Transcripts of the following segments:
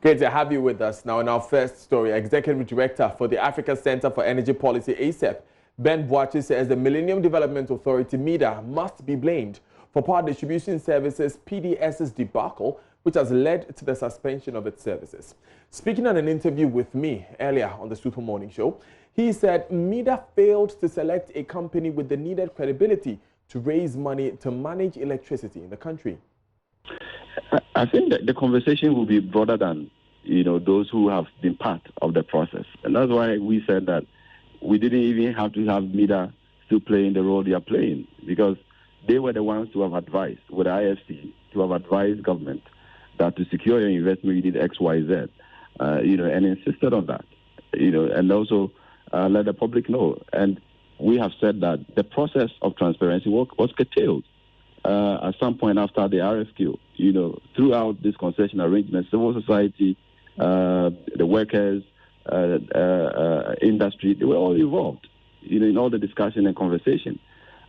Great to have you with us. Now, in our first story, Executive Director for the Africa Center for Energy Policy, ACEP, Ben Boachi, says the Millennium Development Authority, Midday, must be blamed for Power Distribution Services PDS's debacle, which has led to the suspension of its services. Speaking on an interview with me earlier on the Super Morning Show, he said Midday failed to select a company with the needed credibility to raise money to manage electricity in the country. I think that the conversation will be broader than, those who have been part of the process. And that's why we said that we didn't even have to have Midday still playing the role they are playing, because they were the ones to have advised, with the IFC, to have advised government that to secure your investment, you need X, Y, Z, and insisted on that, and also let the public know. And we have said that the process of transparency was curtailed at some point after the RFQ. Throughout this concession arrangement, civil society, the workers, industry, they were all involved, in all the discussion and conversation,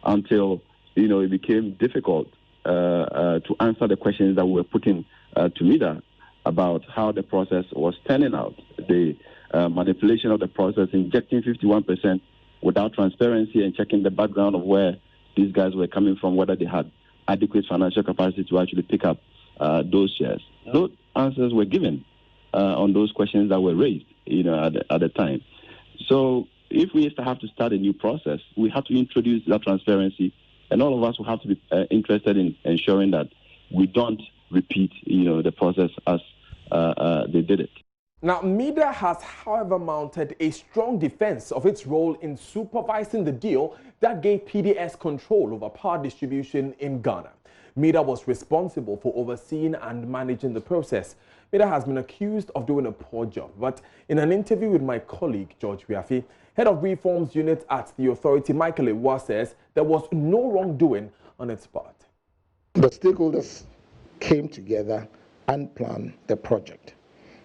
until, it became difficult to answer the questions that were putting to Midday about how the process was turning out, the manipulation of the process, injecting 51% without transparency and checking the background of where these guys were coming from, whether they had adequate financial capacity to actually pick up those shares. No answers were given on those questions that were raised, at the time. So if we have to start a new process, we have to introduce that transparency, and all of us will have to be interested in ensuring that we don't repeat, the process as they did it. Now, Midday has, however, mounted a strong defense of its role in supervising the deal that gave PDS control over power distribution in Ghana. Midday was responsible for overseeing and managing the process. Midday has been accused of doing a poor job, but in an interview with my colleague, George Wiafi, head of reforms unit at the authority, Michael Ewa, says there was no wrongdoing on its part. The stakeholders came together and planned the project.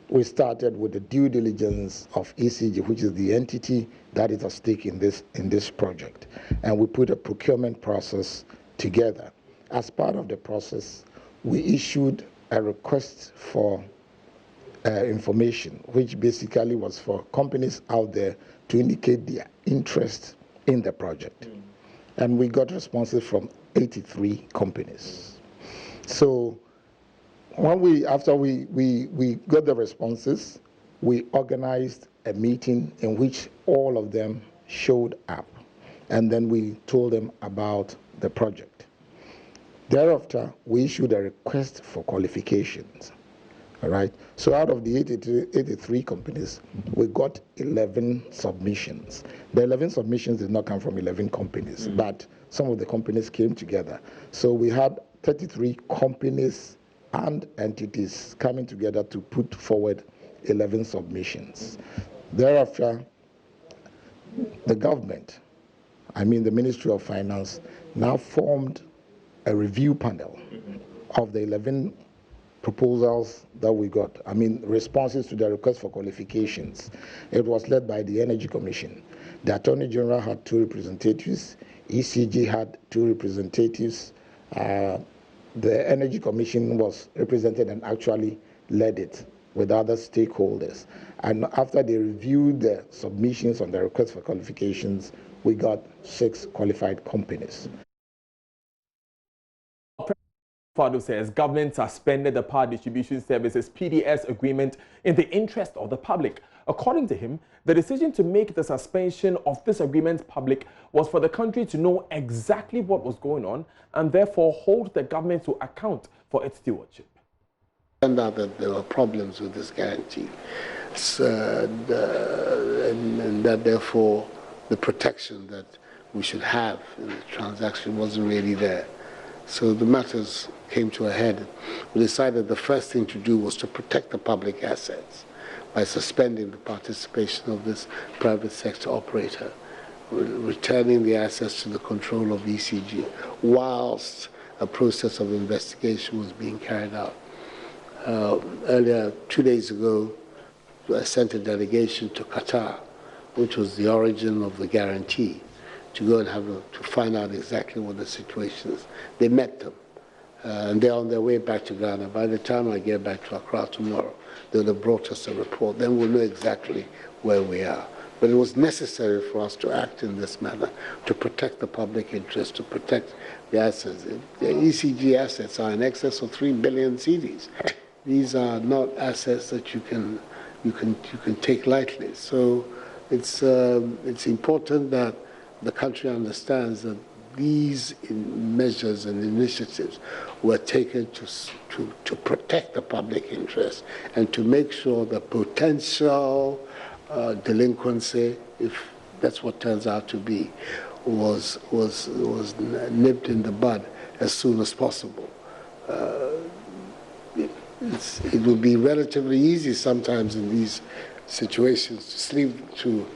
We started with the due diligence of ECG, which is the entity that is at stake in this project. And we put a procurement process together. As part of the process, we issued a request for information, which basically was for companies out there to indicate their interest in the project. And we got responses from 83 companies. So after we got the responses, we organized a meeting in which all of them showed up, and then we told them about the project. Thereafter, we issued a request for qualifications. All right. So out of the 83 companies, we got 11 submissions. The 11 submissions did not come from 11 companies, but some of the companies came together. So we had 33 companies and entities coming together to put forward 11 submissions. Thereafter, the government, the Ministry of Finance, now formed a review panel of the 11 proposals that we got, responses to the request for qualifications. It was led by the Energy Commission. The Attorney General had 2 representatives, ECG had 2 representatives, the Energy Commission was represented and actually led it with other stakeholders. And after they reviewed the submissions on the request for qualifications, we got 6 qualified companies. Fado says government suspended the Power Distribution Services PDS agreement in the interest of the public. According to him, the decision to make the suspension of this agreement public was for the country to know exactly what was going on and therefore hold the government to account for its stewardship. Found out that there were problems with this guarantee, and that therefore the protection that we should have in the transaction wasn't really there. So the matters came to a head. We decided the first thing to do was to protect the public assets by suspending the participation of this private sector operator, returning the assets to the control of ECG, whilst a process of investigation was being carried out. Earlier, 2 days ago, I sent a delegation to Qatar, which was the origin of the guarantee, to go and to find out exactly what the situation is. They met them, and they're on their way back to Ghana. By the time I get back to Accra tomorrow, they'll have brought us a report. Then we'll know exactly where we are. But it was necessary for us to act in this manner, to protect the public interest, to protect the assets. The ECG assets are in excess of 3 billion cedis. These are not assets that you can take lightly. So it's important that the country understands that these measures and initiatives were taken to protect the public interest and to make sure that potential delinquency, if that's what turns out to be, was nipped in the bud as soon as possible. It would be relatively easy sometimes in these situations to sleep to,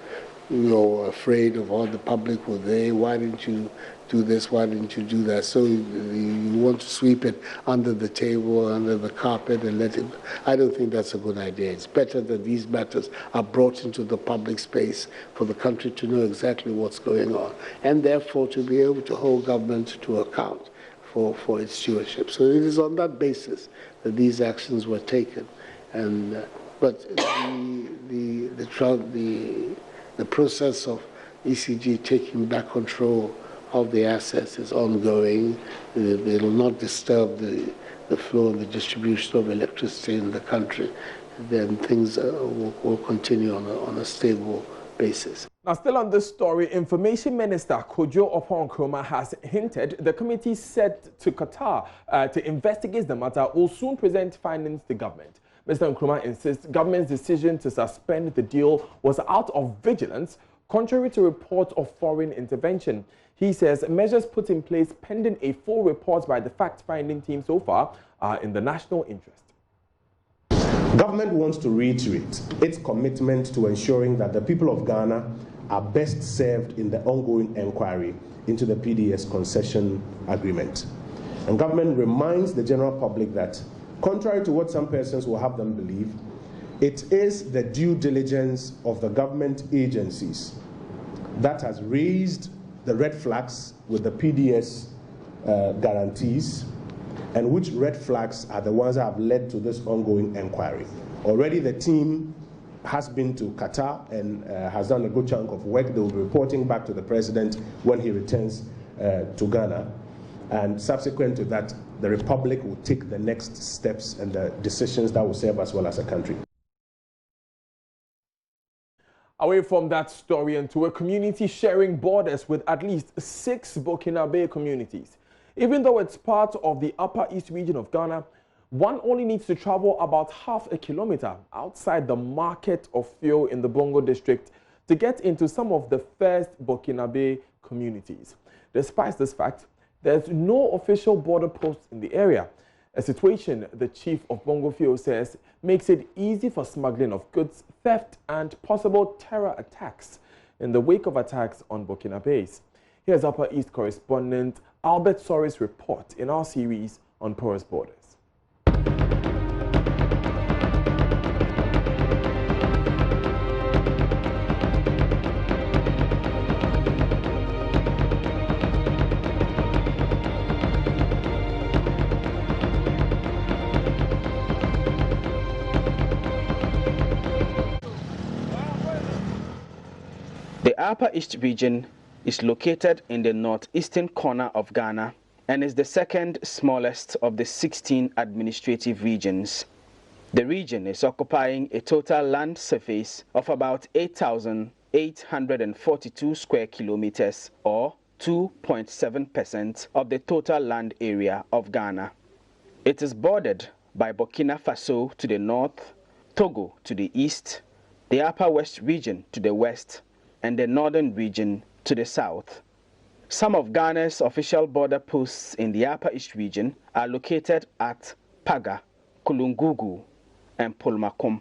afraid of what the public will say. Why didn't you do this? Why didn't you do that? So you want to sweep it under the table, under the carpet, and let it. I don't think that's a good idea. It's better that these matters are brought into the public space for the country to know exactly what's going on, and therefore to be able to hold government to account for its stewardship. So it is on that basis that these actions were taken, but the process of ECG taking back control of the assets is ongoing. It will not disturb the flow and the distribution of electricity in the country. Then things will continue on a stable basis. Now, still on this story, Information Minister Kojo Oppong-Nkrumah has hinted the committee set to Qatar to investigate the matter will soon present findings to government. Mr. Nkrumah insists government's decision to suspend the deal was out of vigilance, contrary to reports of foreign intervention. He says measures put in place pending a full report by the fact-finding team so far are in the national interest. Government wants to reiterate its commitment to ensuring that the people of Ghana are best served in the ongoing inquiry into the PDS concession agreement. And government reminds the general public that, contrary to what some persons will have them believe, it is the due diligence of the government agencies that has raised the red flags with the PDS guarantees, and which red flags are the ones that have led to this ongoing inquiry. Already the team has been to Qatar and has done a good chunk of work. They will be reporting back to the president when he returns to Ghana. And subsequent to that, the Republic will take the next steps and the decisions that will serve us well as a country. Away from that story and to a community sharing borders with at least 6 Burkinabe communities. Even though it's part of the Upper East region of Ghana, one only needs to travel about half a kilometer outside the market of fuel in the Bongo district to get into some of the first Burkinabe communities. Despite this fact, there's no official border posts in the area, a situation the chief of Bongo Fuel says makes it easy for smuggling of goods, theft and possible terror attacks in the wake of attacks on Burkinabes. Here's Upper East correspondent Albert Sori's report in our series on porous borders. The Upper East region is located in the northeastern corner of Ghana and is the second smallest of the 16 administrative regions. The region is occupying a total land surface of about 8,842 square kilometers, or 2.7% of the total land area of Ghana. It is bordered by Burkina Faso to the north, Togo to the east, the Upper West region to the west, and the northern region to the south. Some of Ghana's official border posts in the Upper East region are located at Paga, Kulungugu, and Polmakum.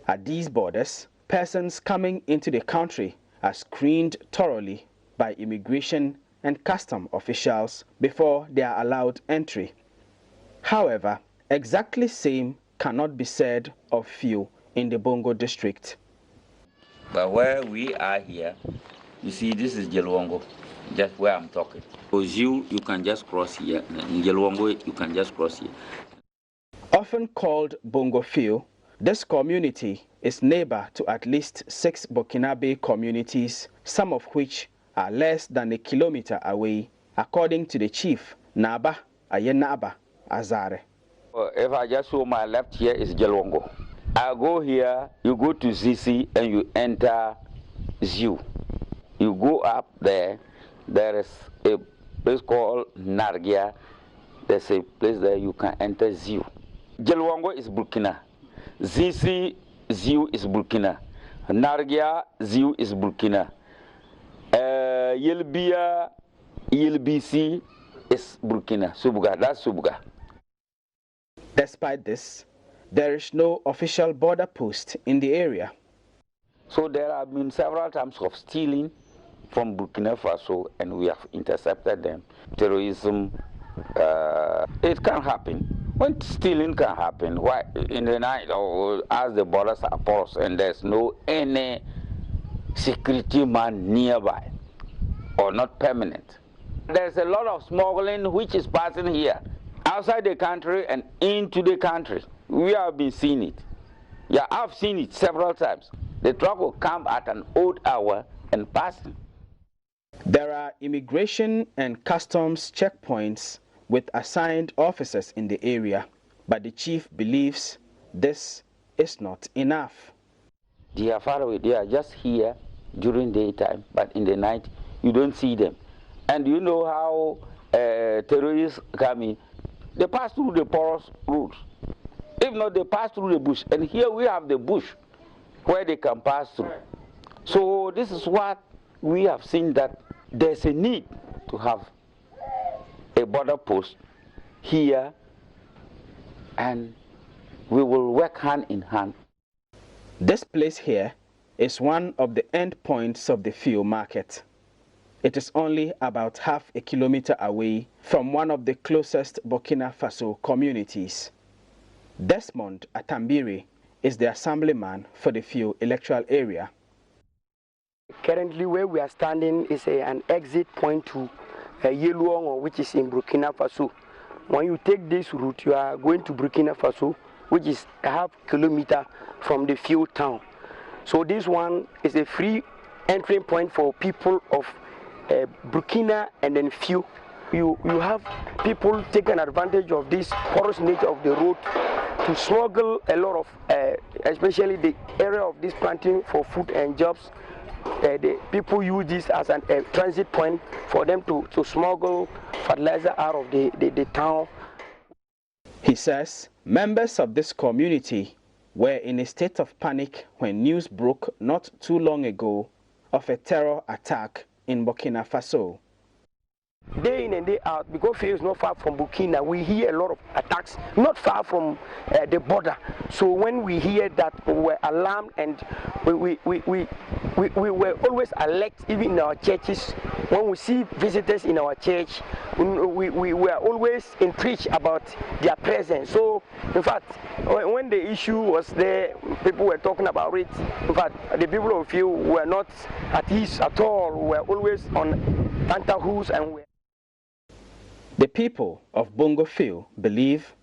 At these borders, persons coming into the country are screened thoroughly by immigration and custom officials before they are allowed entry. However, exactly same cannot be said of few in the Bongo district. But where we are here, you see, this is Jelwongo. just where I'm talking. For you can just cross here. In Yelwongo, you can just cross here. Often called Bongo Field, this community is neighbor to at least 6 Burkinabe communities, some of which are less than a kilometer away, according to the chief, Naba Ayenaba Azare. If I just show my left here is Yelwongo. I go here, you go to ZC and you enter Ziu. You go up there, there is a place called Nargia. There's a place there you can enter Ziu. Yelwongo is Burkina. ZC Ziu is Burkina. Nargia Ziu is Burkina. Yelbia Yelbisi is Burkina. Subuga, that's Subuga. Despite this, there is no official border post in the area. So there have been several times of stealing from Burkina Faso, and we have intercepted them. Terrorism, it can happen. When stealing can happen, why in the night or as the borders are porous and there's no any security man nearby or not permanent. There's a lot of smuggling which is passing here, outside the country and into the country. We have been seeing it. Yeah, I've seen it several times. The truck will come at an odd hour and pass. There are immigration and customs checkpoints with assigned officers in the area, but the chief believes this is not enough. They are far away. They are just here during daytime, but in the night you don't see them. And you know how terrorists come in? They pass through the porous roads. If not, they pass through the bush. And here we have the bush where they can pass through. So this is what we have seen, that there's a need to have a border post here, and we will work hand in hand. This place here is one of the end points of the fuel market. It is only about half a kilometer away from one of the closest Burkina Faso communities. Desmond Atambiri is the assemblyman for the fuel electoral area. Currently where we are standing is an exit point to Yeluongo, which is in Burkina Faso. When you take this route, you are going to Burkina Faso, which is a half kilometer from the fuel town. So this one is a free entry point for people of Burkina and then fuel. You have people taking advantage of this porous nature of the road to smuggle a lot of, especially the area of this planting for food and jobs. The people use this as a transit point for them to smuggle fertilizer out of the town. He says members of this community were in a state of panic when news broke not too long ago of a terror attack in Burkina Faso. Day in and day out, because Faso is not far from Burkina, we hear a lot of attacks not far from the border. So when we hear that, we were alarmed, and we were always alert, even in our churches. When we see visitors in our church, we were always intrigued about their presence. So in fact, when the issue was there, people were talking about it. In fact, the people of Faso were not at ease at all. We were always on tenterhooks, and the people of Bongo Field believe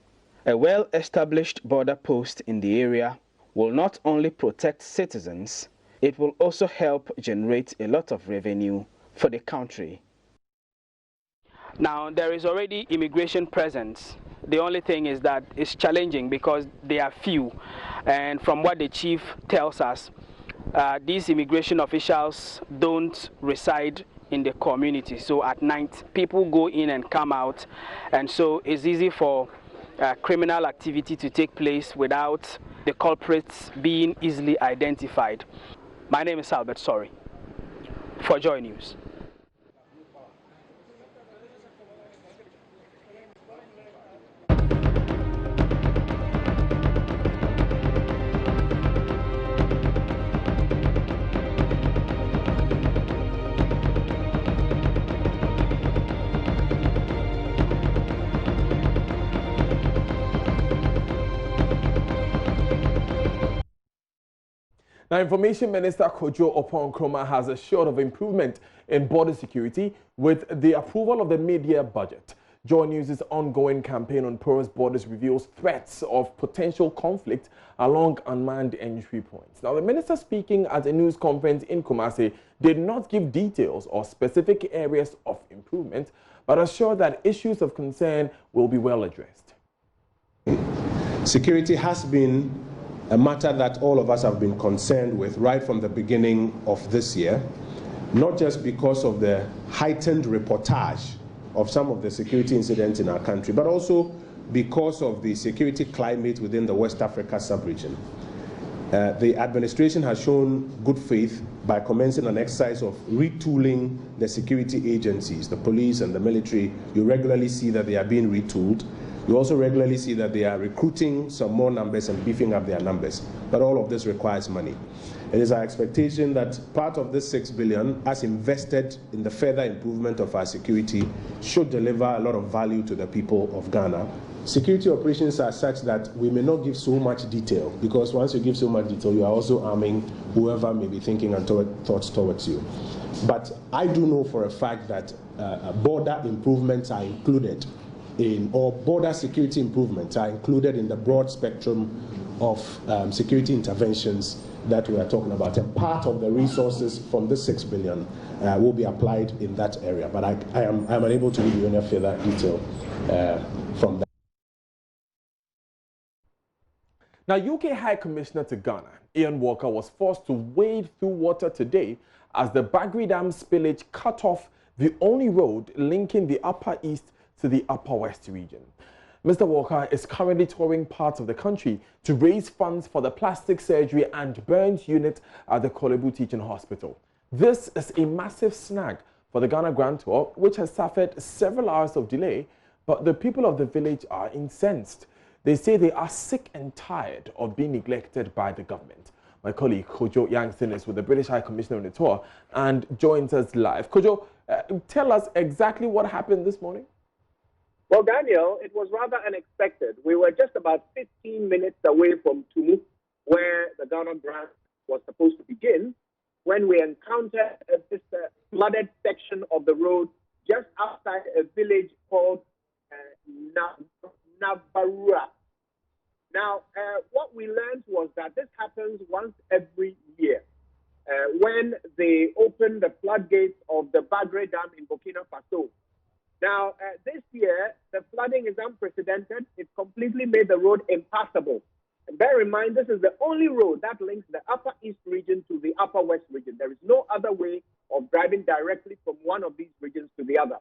a well-established border post in the area will not only protect citizens, it will also help generate a lot of revenue for the country. Now, there is already immigration presence. The only thing is that it's challenging because they are few. And from what the chief tells us, these immigration officials don't reside in the community. So at night, people go in and come out. And so it's easy for criminal activity to take place without the culprits being easily identified. My name is Albert Sorry for Joy News. Now, Information Minister Kojo Oppong-Nkrumah has assured of improvement in border security with the approval of the mid-year budget. Joy News' ongoing campaign on porous borders reveals threats of potential conflict along unmanned entry points. Now, the minister speaking at a news conference in Kumasi did not give details or specific areas of improvement, but assured that issues of concern will be well addressed. Security has been a matter that all of us have been concerned with right from the beginning of this year, not just because of the heightened reportage of some of the security incidents in our country, but also because of the security climate within the West Africa sub-region. The administration has shown good faith by commencing an exercise of retooling the security agencies, the police and the military. You regularly see that they are being retooled. You also regularly see that they are recruiting some more numbers and beefing up their numbers. But all of this requires money. It is our expectation that part of this 6 billion, as invested in the further improvement of our security, should deliver a lot of value to the people of Ghana. Security operations are such that we may not give so much detail, because once you give so much detail, you are also arming whoever may be thinking and thoughts towards you. But I do know for a fact that border improvements are included or border security improvements are included in the broad spectrum of security interventions that we are talking about. And part of the resources from this 6 billion will be applied in that area. But I am unable to give you any further detail from that. Now, UK High Commissioner to Ghana, Ian Walker, was forced to wade through water today as the Bagri Dam spillage cut off the only road linking the Upper East to the Upper West region. Mr. Walker is currently touring parts of the country to raise funds for the plastic surgery and burns unit at the Kolebu Teaching Hospital. This is a massive snag for the Ghana Grand Tour, which has suffered several hours of delay, but the people of the village are incensed. They say they are sick and tired of being neglected by the government. My colleague Kojo Yangston is with the British High Commissioner on the tour and joins us live. Kojo, tell us exactly what happened this morning. Well, Daniel, it was rather unexpected. We were just about 15 minutes away from Tumu, where the Ghana Grand was supposed to begin, when we encountered this flooded section of the road just outside a village called Navarua. Now, what we learned was that this happens once every year when they open the floodgates of the Bagre Dam in Burkina Faso. Now, this year, the flooding is unprecedented. It completely made the road impassable. And bear in mind, this is the only road that links the Upper East region to the Upper West region. There is no other way of driving directly from one of these regions to the other.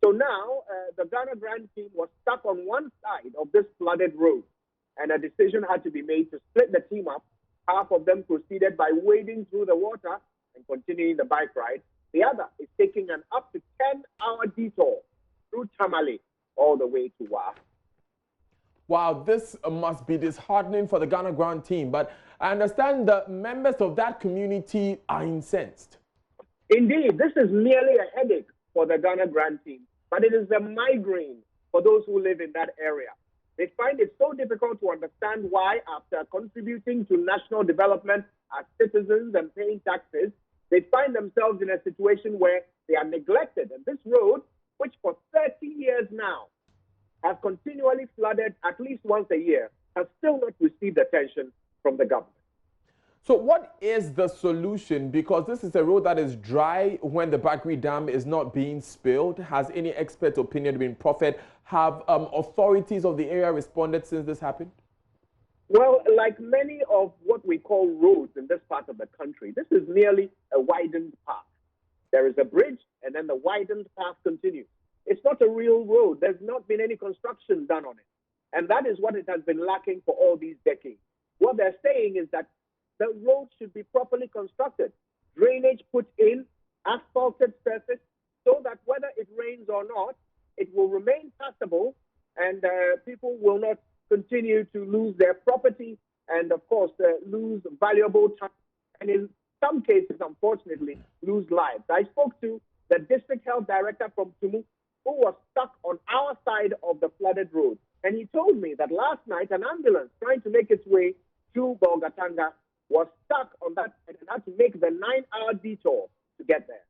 So now, the Ghana Grand team was stuck on one side of this flooded road, and a decision had to be made to split the team up. Half of them proceeded by wading through the water and continuing the bike ride. The other is taking an up to 10-hour detour through Tamale all the way to Wa. Wow, this must be disheartening for the Ghana Grand team, but I understand the members of that community are incensed. Indeed, this is merely a headache for the Ghana Grand team, but it is a migraine for those who live in that area. They find it so difficult to understand why, after contributing to national development as citizens and paying taxes, they find themselves in a situation where they are neglected. And this road, which for 30 years now has continually flooded at least once a year, has still not received attention from the government. So what is the solution? Because this is a road that is dry when the Bagri Dam is not being spilled. Has any expert opinion been proffered? Have authorities of the area responded since this happened? Well, like many of what we call roads in this part of the country, this is merely a widened path. There is a bridge, and then the widened path continues. It's not a real road. There's not been any construction done on it. And that is what it has been lacking for all these decades. What they're saying is that the road should be properly constructed, drainage put in, asphalted surface, so that whether it rains or not, it will remain passable, and people will not continue to lose their property and, of course, lose valuable time, and in some cases, unfortunately, lose lives. I spoke to the district health director from Tumu, who was stuck on our side of the flooded road, and he told me that last night an ambulance trying to make its way to Bolgatanga was stuck on that side and had to make the 9-hour detour to get there.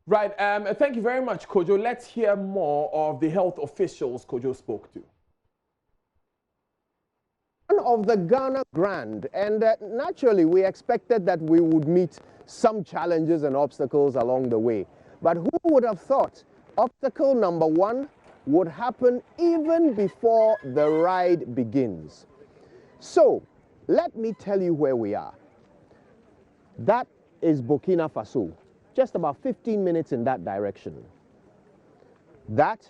Right, thank you very much, Kojo. Let's hear more of the health officials Kojo spoke to. Of the Ghana Grand, and naturally we expected that we would meet some challenges and obstacles along the way. But who would have thought obstacle number one would happen even before the ride begins? So let me tell you where we are. That is Burkina Faso, just about 15 minutes in that direction. That,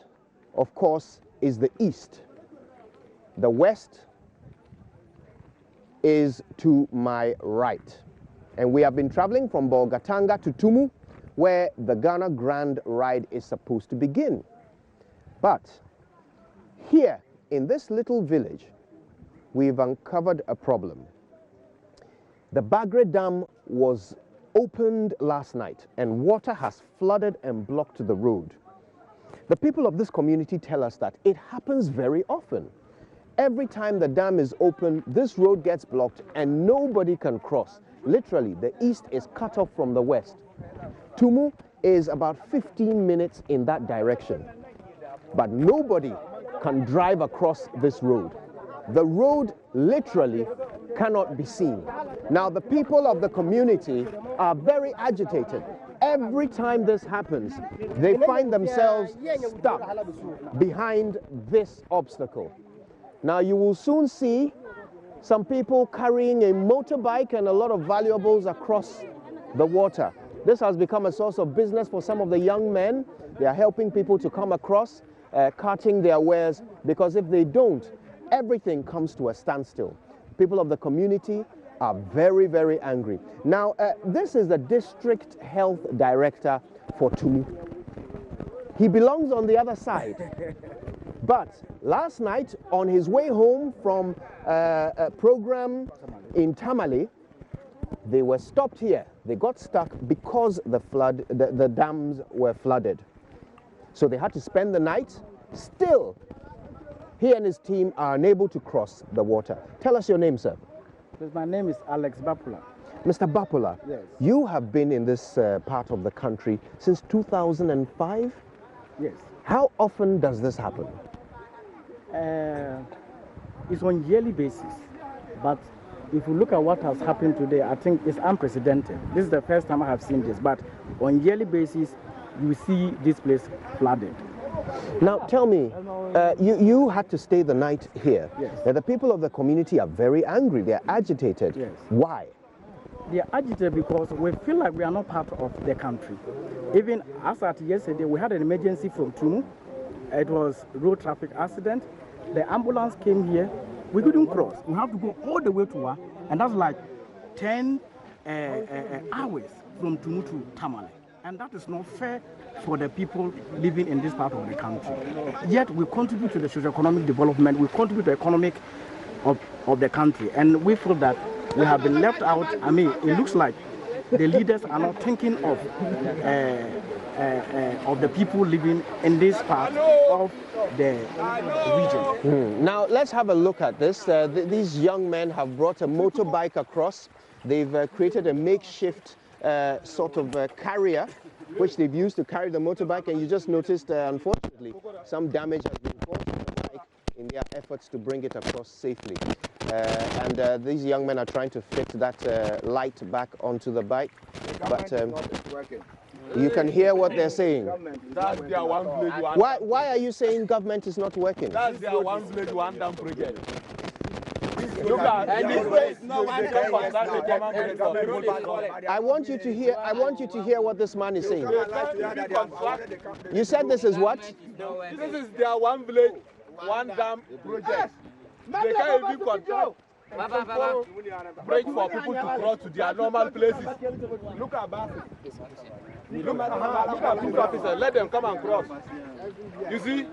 of course, is the east. The west is to my right. And we have been traveling from Bolgatanga to Tumu, where the Ghana Grand Ride is supposed to begin. But here in this little village, we've uncovered a problem. The Bagre Dam was opened last night and water has flooded and blocked the road. The people of this community tell us that it happens very often. Every time the dam is open, this road gets blocked and nobody can cross. Literally, the east is cut off from the west. Tumu is about 15 minutes in that direction, but nobody can drive across this road. The road literally cannot be seen. Now, the people of the community are very agitated. Every time this happens, they find themselves stuck behind this obstacle. Now, you will soon see some people carrying a motorbike and a lot of valuables across the water. This has become a source of business for some of the young men. They are helping people to come across, carting their wares, because if they don't, everything comes to a standstill. People of the community are very, very angry. Now, this is the district health director for Tumu. He belongs on the other side. But last night, on his way home from a program in Tamale, they were stopped here. They got stuck because the dams were flooded. So they had to spend the night. Still, he and his team are unable to cross the water. Tell us your name, sir. My name is Alex Bapula. Mr. Bapula, yes. You have been in this part of the country since 2005? Yes. How often does this happen? It's on yearly basis, but if you look at what has happened today, I think it's unprecedented. This is the first time I have seen this, but on yearly basis, you see this place flooded. Now tell me, you had to stay the night here. Yes. Now, the people of the community are very angry, they are agitated. Yes. Why? They are agitated because we feel like we are not part of the country. Even as at yesterday, we had an emergency from Tumu. It was road traffic accident. The ambulance came here. We couldn't cross. We have to go all the way to Wa, and that's like 10 hours from Tumu to Tamale. And that is not fair for the people living in this part of the country. Yet we contribute to the socio-economic development, we contribute to the economic of the country, and we feel that we have been left out. I mean, it looks like the leaders are not thinking of the people living in this part of the region. Now let's have a look at this. These young men have brought a motorbike across. They've created a makeshift sort of carrier which they've used to carry the motorbike, and you just noticed unfortunately some damage has been caused to the bike in their efforts to bring it across safely. And these young men are trying to fit that light back onto the bike, but you can hear what they're saying. That's their one village, one Why are you saying government is not working? That's their one village, one dam project. Look at I want you to hear what this man is saying. You said this is what? This is their one village, one dam project. They can't even control bridge for people to cross to their normal places. Look at Bassett. Look at police officers. Let them come and cross. You see,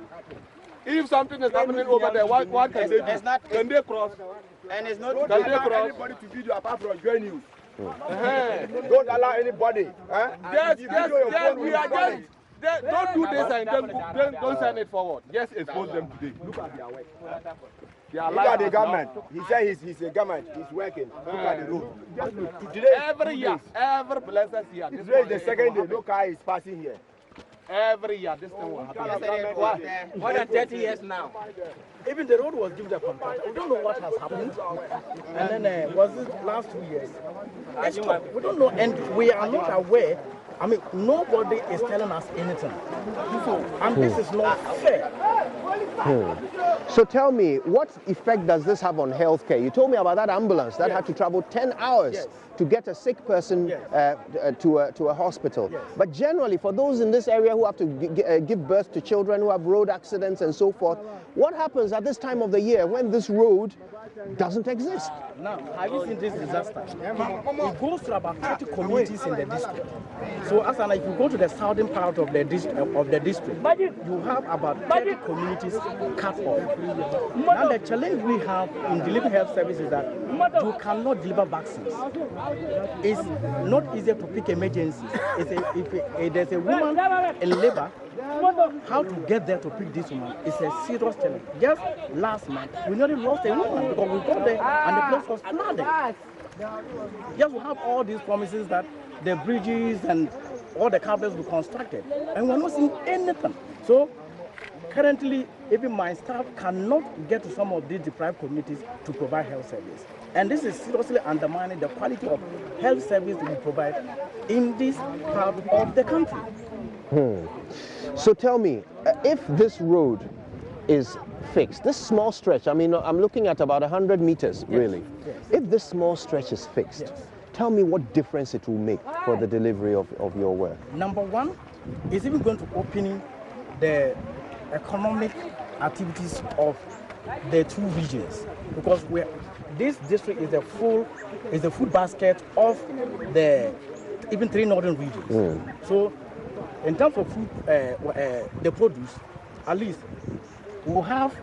if something is happening over there, what can they do? Can they cross? And it's not Can they cross? anybody to video apart from join you. Don't allow anybody. Yes, we are just Don't do this and then don't send it forward. Just expose them today. Look at their work. Look at the government. He said he's a government. He's working. Look at the road. Today, every year, every blessed year. Today is the second day. No car is passing here. Every year, this thing will happen. More than 30 years now. Even the road was given a contract. We don't know what has happened. And then was it last 2 years? We don't know, and we are not aware. I mean, nobody is telling us anything. And this is not fair. So tell me, what effect does this have on healthcare? You told me about that ambulance that had to travel 10 hours to get a sick person to a hospital. But generally, for those in this area who have to give birth to children who have road accidents and so forth, what happens at this time of the year when this road doesn't exist? Now, have you seen this disaster? It goes to about 30 communities in the district. So, as if you go to the southern part of the district, you have about 30 communities cut off. Now, the challenge we have in delivering health services is that you cannot deliver vaccines. It's not easy to pick emergencies. If there's a woman in labor, how to get there to pick this woman is a serious challenge. Just last month, we nearly lost a woman because we got there and the place was flooded. Yes, we have all these promises that the bridges and all the cables will be constructed, and we're not seeing anything. So currently, even my staff cannot get to some of these deprived communities to provide health service. And this is seriously undermining the quality of health service we provide in this part of the country. So tell me, if this road is fixed, this small stretch, I mean, I'm looking at about 100 meters, really. Yes. If this small stretch is fixed, tell me what difference it will make for the delivery of your work. Number one, is even going to open the economic activities of the two regions, because this district is the food basket of the even 3 northern regions. So in terms of food, the produce, at least we'll have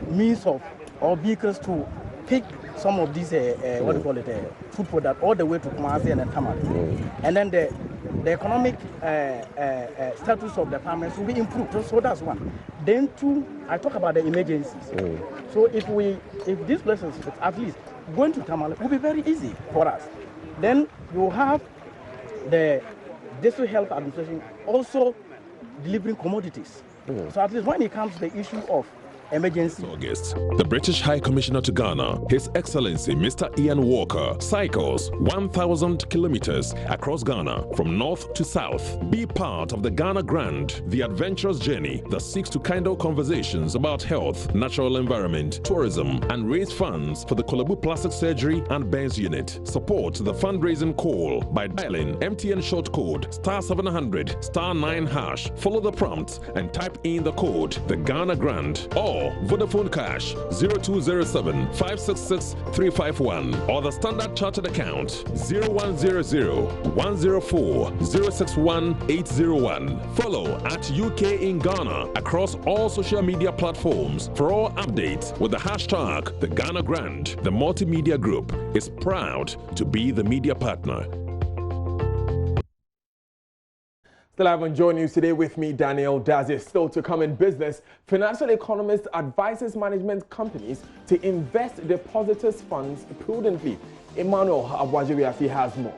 means of or vehicles to pick some of these food products all the way to Kumasi and Tamale. And then the economic status of the farmers will be improved. So that's one. Then two, I talk about the emergencies. So if this place is fixed, at least going to Tamale will be very easy for us. Then you have the district health administration also delivering commodities. So at least when it comes to the issue of emergency. August, the British High Commissioner to Ghana, His Excellency Mr. Ian Walker, cycles 1,000 kilometers across Ghana from north to south. Be part of the Ghana Grand, the adventurous journey that seeks to kindle conversations about health, natural environment, tourism, and raise funds for the Kolebu Plastic Surgery and Burns Unit. Support the fundraising call by dialing MTN short code *700 *9#. Follow the prompt and type in the code, the Ghana Grand, or Vodafone Cash 0207 566 351, or the Standard Chartered account 0100 104 061 801. Follow at UK in Ghana across all social media platforms for all updates with the hashtag the Ghana Grand. The Multimedia Group is proud to be the media partner. Still have on Join News today with me, Daniel Dazi. Still to come in business, financial economist advises management companies to invest depositors' funds prudently. Emmanuel Abwajiriafi has more.